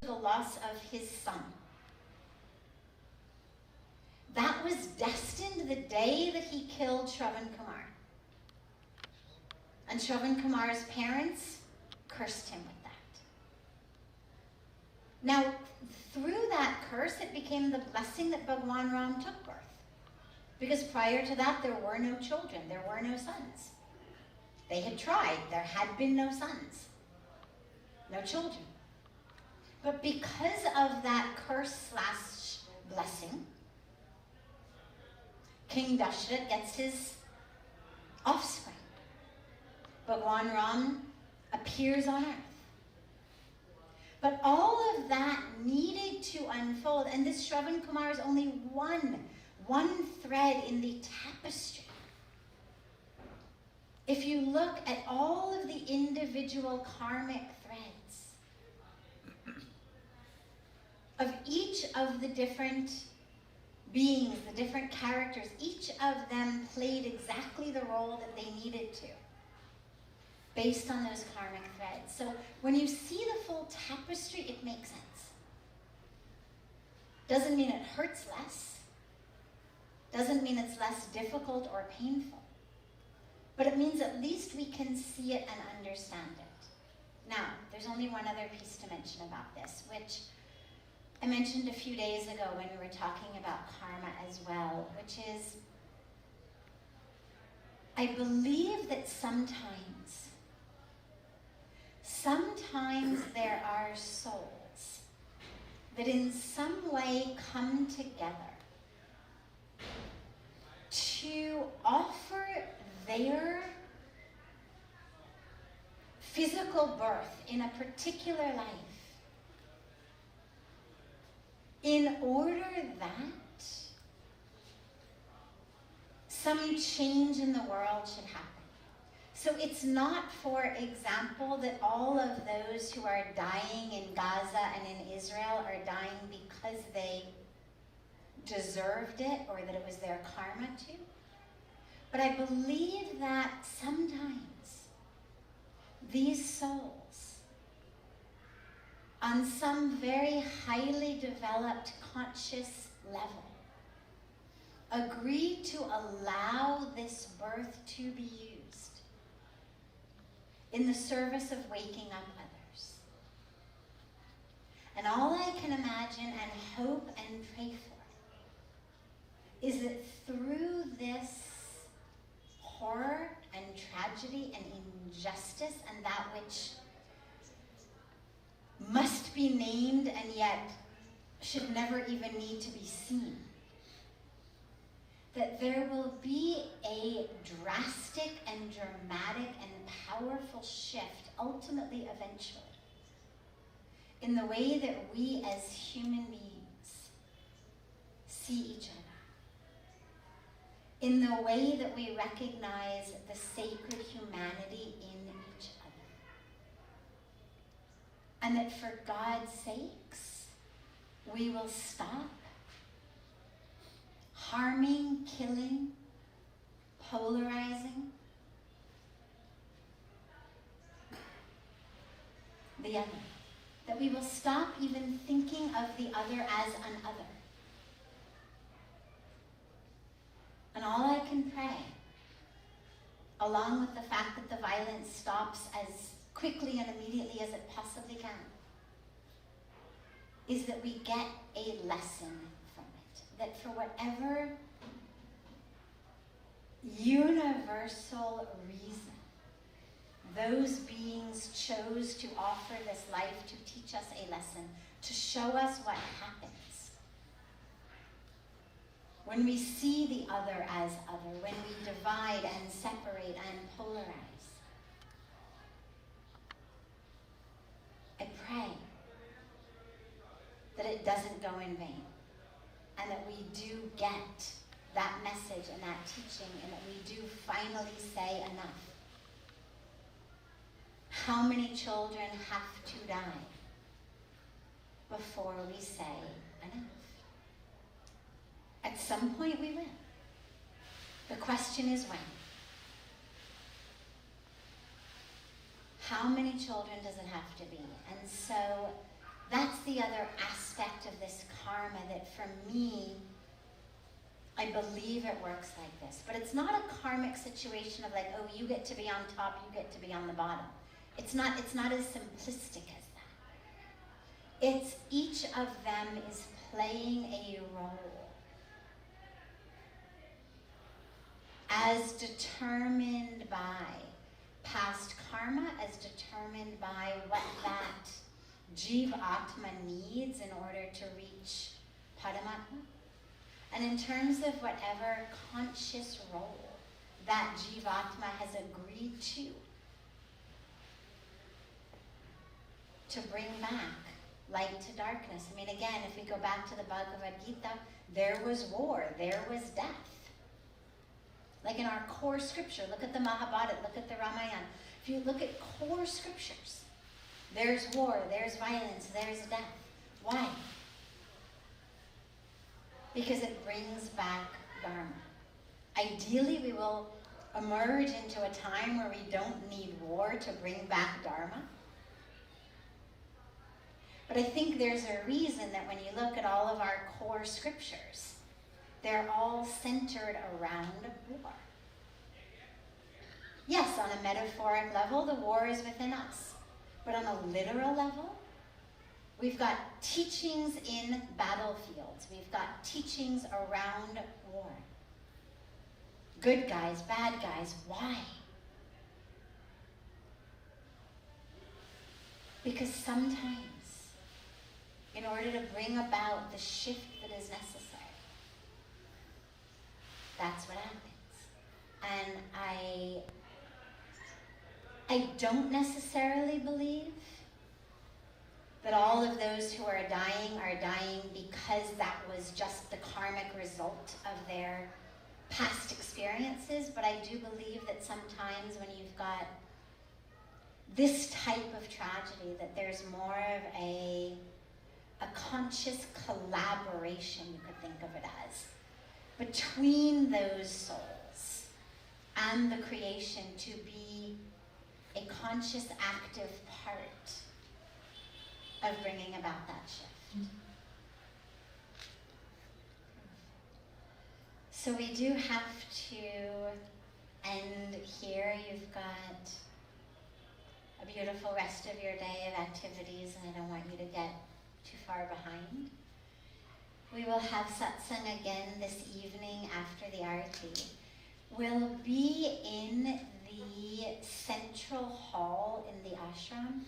the loss of his son. That was destined the day that he killed Shravan Kumar. And Shravan Kumar's parents cursed him with that. Now, through that curse, it became the blessing that Bhagwan Ram took birth. Because prior to that, there were no children, there were no sons. They had tried, there had been no sons, no children. But because of that curse/blessing, King Dashrath gets his offspring. Bhagwan Ram appears on earth. But all of that needed to unfold, and this Shravan Kumar is only one thread in the tapestry. If you look at all of the individual karmic threads, of each of the different beings, the different characters, each of them played exactly the role that they needed to, based on those karmic threads. So when you see the full tapestry, it makes sense. Doesn't mean it hurts less. Doesn't mean it's less difficult or painful. But it means at least we can see it and understand it. Now, there's only one other piece to mention about this, which I mentioned a few days ago when we were talking about karma as well, which is, I believe that sometimes there are souls that in some way come together to offer their physical birth in a particular life in order that some change in the world should happen. So it's not, for example, that all of those who are dying in Gaza and in Israel are dying because they deserved it or that it was their karma to. But I believe that sometimes these souls, on some very highly developed conscious level, agree to allow this birth to be used in the service of waking up others. And all I can imagine and hope and pray for is that through this horror and tragedy and injustice and that which must be named and yet should never even need to be seen, that there will be a drastic and dramatic and powerful shift, ultimately, eventually, in the way that we as human beings see each other, in the way that we recognize the sacred humanity in each other. And that for God's sakes, we will stop harming, killing, polarizing the other. That we will stop even thinking of the other as an other. And all I can pray, along with the fact that the violence stops as quickly and immediately as it possibly can, is that we get a lesson from it. That for whatever universal reason those beings chose to offer this life to teach us a lesson, to show us what happens when we see the other as other, when we divide and separate and polarize. I pray that it doesn't go in vain, and that we do get that message and that teaching, and that we do finally say enough. How many children have to die before we say enough? At some point we will. The question is when. How many children does it have to be? And so that's the other aspect of this karma that for me, I believe it works like this. But it's not a karmic situation of like, oh, you get to be on top, you get to be on the bottom. It's not as simplistic as that. It's each of them is playing a role as determined by past karma, as determined by what that Jiva Atma needs in order to reach Paramatma. And in terms of whatever conscious role that Jiva Atma has agreed to bring back light to darkness. I mean, again, if we go back to the Bhagavad Gita, there was war, there was death. Like in our core scripture, look at the Mahabharata, look at the Ramayana. If you look at core scriptures, there's war, there's violence, there's death. Why? because it brings back Dharma. Ideally, we will emerge into a time where we don't need war to bring back Dharma. But I think there's a reason that when you look at all of our core scriptures, they're all centered around war. Yes, on a metaphoric level, the war is within us. But on a literal level, we've got teachings in battlefields. We've got teachings around war. Good guys, bad guys, why? Because sometimes, in order to bring about the shift that is necessary, that's what happens. And I don't necessarily believe that all of those who are dying because that was just the karmic result of their past experiences, but I do believe that sometimes when you've got this type of tragedy, that there's more of a conscious collaboration, you could think of it as, between those souls and the creation to be a conscious, active part of bringing about that shift. So we do have to end here. You've got a beautiful rest of your day of activities, and I don't want you to get too far behind. We will have satsang again this evening after the arati. We'll be in the central hall in the ashram.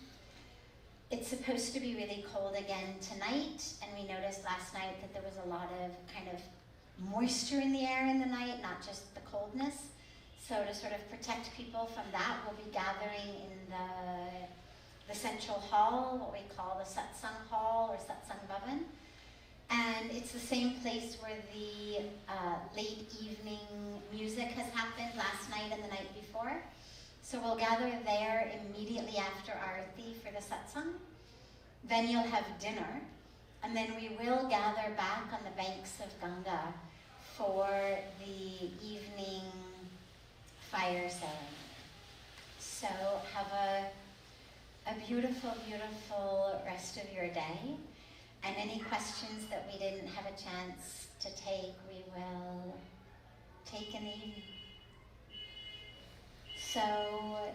It's supposed to be really cold again tonight, and we noticed last night that there was a lot of kind of moisture in the air in the night, not just the coldness. So to sort of protect people from that, we'll be gathering in the central hall, what we call the satsang hall or satsang bhavan. And it's the same place where the late evening music has happened last night and the night before. So we'll gather there immediately after Arati for the satsang. Then you'll have dinner, and then we will gather back on the banks of Ganga for the evening fire ceremony. So have a beautiful, beautiful rest of your day. And any questions that we didn't have a chance to take, we will take in the evening. So